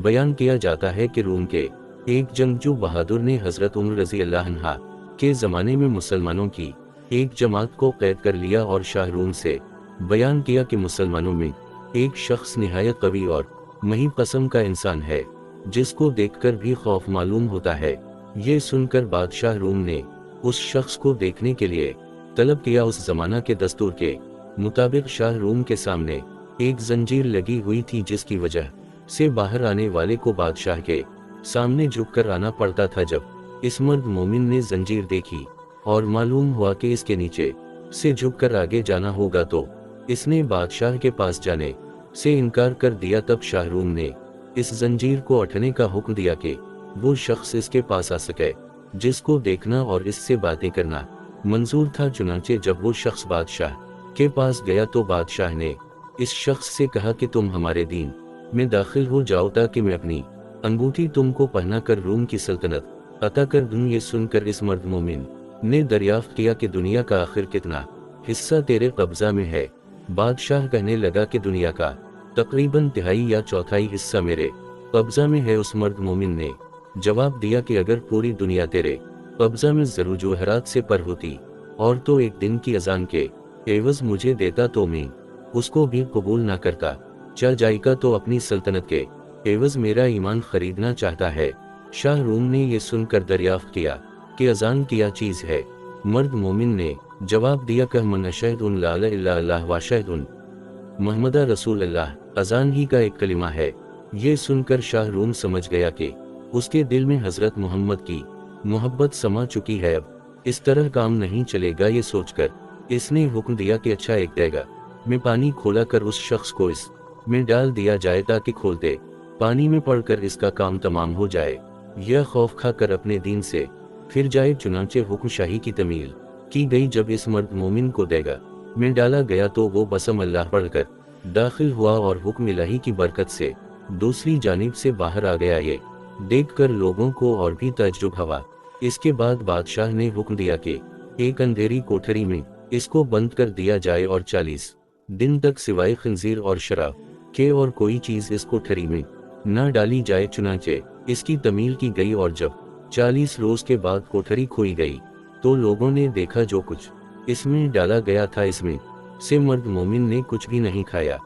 بیان کیا جاتا ہے کہ روم کے ایک جنگجو بہادر نے حضرت عمر رضی اللہ عنہ کے زمانے میں مسلمانوں کی ایک جماعت کو قید کر لیا اور شاہ روم سے بیان کیا کہ مسلمانوں میں ایک شخص نہایت قوی اور مہیب قسم کا انسان ہے جس کو دیکھ کر بھی خوف معلوم ہوتا ہے۔ یہ سن کر بادشاہ روم نے اس شخص کو دیکھنے کے لیے طلب کیا۔ اس زمانہ کے دستور کے مطابق شاہ روم کے سامنے ایک زنجیر لگی ہوئی تھی جس کی وجہ سے باہر آنے والے کو بادشاہ کے سامنے جھک کر آنا پڑتا تھا۔ جب اس مرد مومن نے زنجیر دیکھی اور معلوم ہوا کہ اس کے نیچے سے جھک کر آگے جانا ہوگا تو اس نے بادشاہ کے پاس جانے سے انکار کر دیا۔ تب شاہ روم نے اس زنجیر کو اٹھانے کا حکم دیا کہ وہ شخص اس کے پاس آ سکے جس کو دیکھنا اور اس سے باتیں کرنا منظور تھا۔ چنانچہ جب وہ شخص بادشاہ کے پاس گیا تو بادشاہ نے اس شخص سے کہا کہ تم ہمارے دین میں داخل ہو جاؤ تاکہ میں اپنی انگوٹھی تم کو پہنا کر روم کی سلطنت عطا کر دوں۔ یہ سن کر اس مرد مومن نے دریافت کیا کہ دنیا کا آخر کتنا حصہ تیرے قبضہ میں ہے؟ بادشاہ کہنے لگا کہ دنیا کا تقریباً تہائی یا چوتھائی حصہ میرے قبضہ میں ہے۔ اس مرد مومن نے جواب دیا کہ اگر پوری دنیا تیرے قبضہ میں زر و جوہرات سے پر ہوتی اور تو ایک دن کی اذان کے عوض مجھے دیتا تو میں اس کو بھی قبول نہ کرتا۔ چل جائے گا تو اپنی سلطنت کے عوض میرا ایمان خریدنا چاہتا ہے۔ شاہ روم نے یہ سن کر دریافت کیا کہ اذان کیا چیز ہے؟ مرد مومن نے جواب دیا کہ من اشہد ان لا الہ الا اللہ و اشہد ان محمد رسول اللہ، اذان ہی کا ایک کلمہ ہے۔ یہ سن کر شاہ روم سمجھ گیا کہ اس کے دل میں حضرت محمد کی محبت سما چکی ہے، اب اس طرح کام نہیں چلے گا۔ یہ سوچ کر اس نے حکم دیا کہ اچھا ایک دیگا میں پانی کھولا کر اس شخص کو اس میں ڈال دیا جائے تاکہ کھولتے پانی میں پڑ کر اس کا کام تمام ہو جائے یا خوف کھا کر اپنے دین سے پھر جائے۔ چنانچہ حکم شاہی کی تعمیل کی گئی۔ جب اس مرد مومن کو دیگا میں ڈالا گیا تو وہ بسم اللہ پڑھ کر داخل ہوا اور حکم الہی کی برکت سے دوسری جانب سے باہر آ گیا۔ یہ دیکھ کر لوگوں کو اور بھی تعجب ہوا۔ اس کے بعد بادشاہ نے حکم دیا کہ ایک اندھیری کوٹھری میں اس کو بند کر دیا جائے اور 40 دن تک سوائے خنزیر اور شراب کے اور کوئی چیز اس کوٹھری میں نہ ڈالی جائے۔ چنانچہ اس کی تعمیل کی گئی اور جب 40 روز کے بعد کوٹھری کھوئی گئی تو لوگوں نے دیکھا جو کچھ اس میں ڈالا گیا تھا اس میں سے مرد مومن نے کچھ بھی نہیں کھایا۔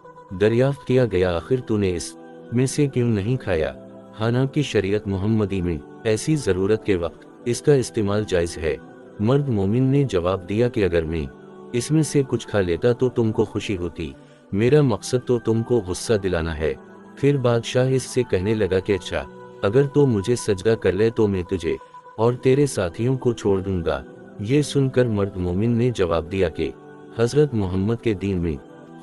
دریافت کیا گیا آخر تو نے اس میں سے کیوں نہیں کھایا؟ حالانکہ شریعت محمدی میں ایسی ضرورت کے وقت اس کا استعمال جائز ہے۔ مرد مومن نے جواب دیا کہ اگر میں اس میں سے کچھ کھا لیتا تو تم کو خوشی ہوتی، میرا مقصد تو تم کو غصہ دلانا ہے۔ پھر بادشاہ اس سے کہنے لگا کہ اچھا اگر تو مجھے سجدہ کر لے تو میں تجھے اور تیرے ساتھیوں کو چھوڑ دوں گا۔ یہ سن کر مرد مومن نے جواب دیا کہ حضرت محمد کے دین میں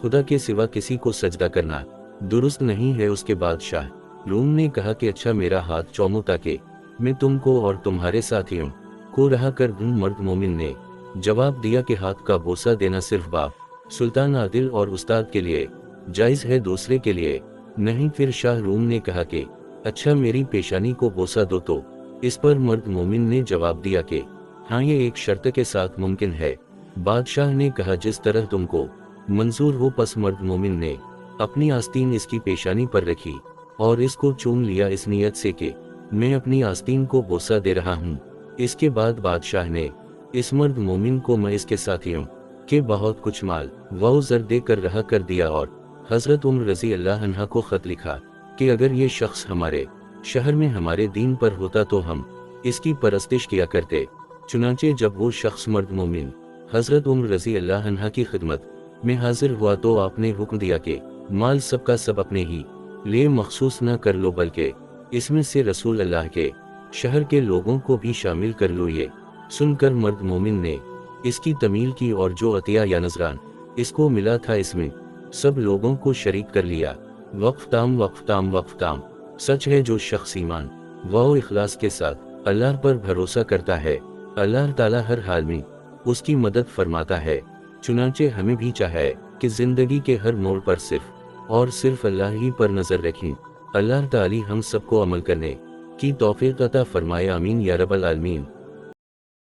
خدا کے سوا کسی کو سجدہ کرنا درست نہیں ہے۔ اس کے بعد شاہ روم نے کہا کہ اچھا میرا ہاتھ چومو تاکہ میں تم کو اور تمہارے ساتھیوں کو رہا کر دوں۔ مرد مومن نے جواب دیا کہ ہاتھ کا بوسہ دینا صرف باپ، سلطان عادل اور استاد کے لیے جائز ہے، دوسرے کے لیے نہیں۔ پھر شاہ روم نے کہا کہ اچھا میری پیشانی کو بوسہ دو تو اس پر مرد مومن نے جواب دیا کہ ہاں یہ ایک شرط کے ساتھ ممکن ہے۔ بادشاہ نے کہا جس طرح تم کو منظور ہو۔ پس مرد مومن نے اپنی آستین اس کی پیشانی پر رکھی اور اس کو چوم لیا اس نیت سے کہ میں اپنی آستین کو بوسہ دے رہا ہوں۔ اس کے بعد بادشاہ نے اس مرد مومن کو میں اس کے ساتھیوں کے بہت کچھ مال و زر دے کر رہا کر دیا اور حضرت عمر رضی اللہ عنہ کو خط لکھا کہ اگر یہ شخص ہمارے شہر میں ہمارے دین پر ہوتا تو ہم اس کی پرستش کیا کرتے۔ چنانچہ جب وہ شخص مرد مومن حضرت عمر رضی اللہ عنہ کی خدمت میں حاضر ہوا تو آپ نے حکم دیا کہ مال سب کا سب اپنے ہی لیے مخصوص نہ کر لو بلکہ اس میں سے رسول اللہ کے شہر کے لوگوں کو بھی شامل کر لو۔ یہ سن کر مرد مومن نے اس کی تعمیل کی اور جو عطیہ یا نذران اس کو ملا تھا اس میں سب لوگوں کو شریک کر لیا۔ وقف تام وقف تام وقف تام۔ سچ ہے جو شخص ایمان و اخلاص کے ساتھ اللہ پر بھروسہ کرتا ہے، اللہ تعالیٰ ہر حال میں اس کی مدد فرماتا ہے۔ چنانچہ ہمیں بھی چاہے کہ زندگی کے ہر موڑ پر صرف اور صرف اللہ ہی پر نظر رکھیں۔ اللہ تعالی ہم سب کو عمل کرنے کی توفیق عطا فرمائے، آمین یا رب العالمین۔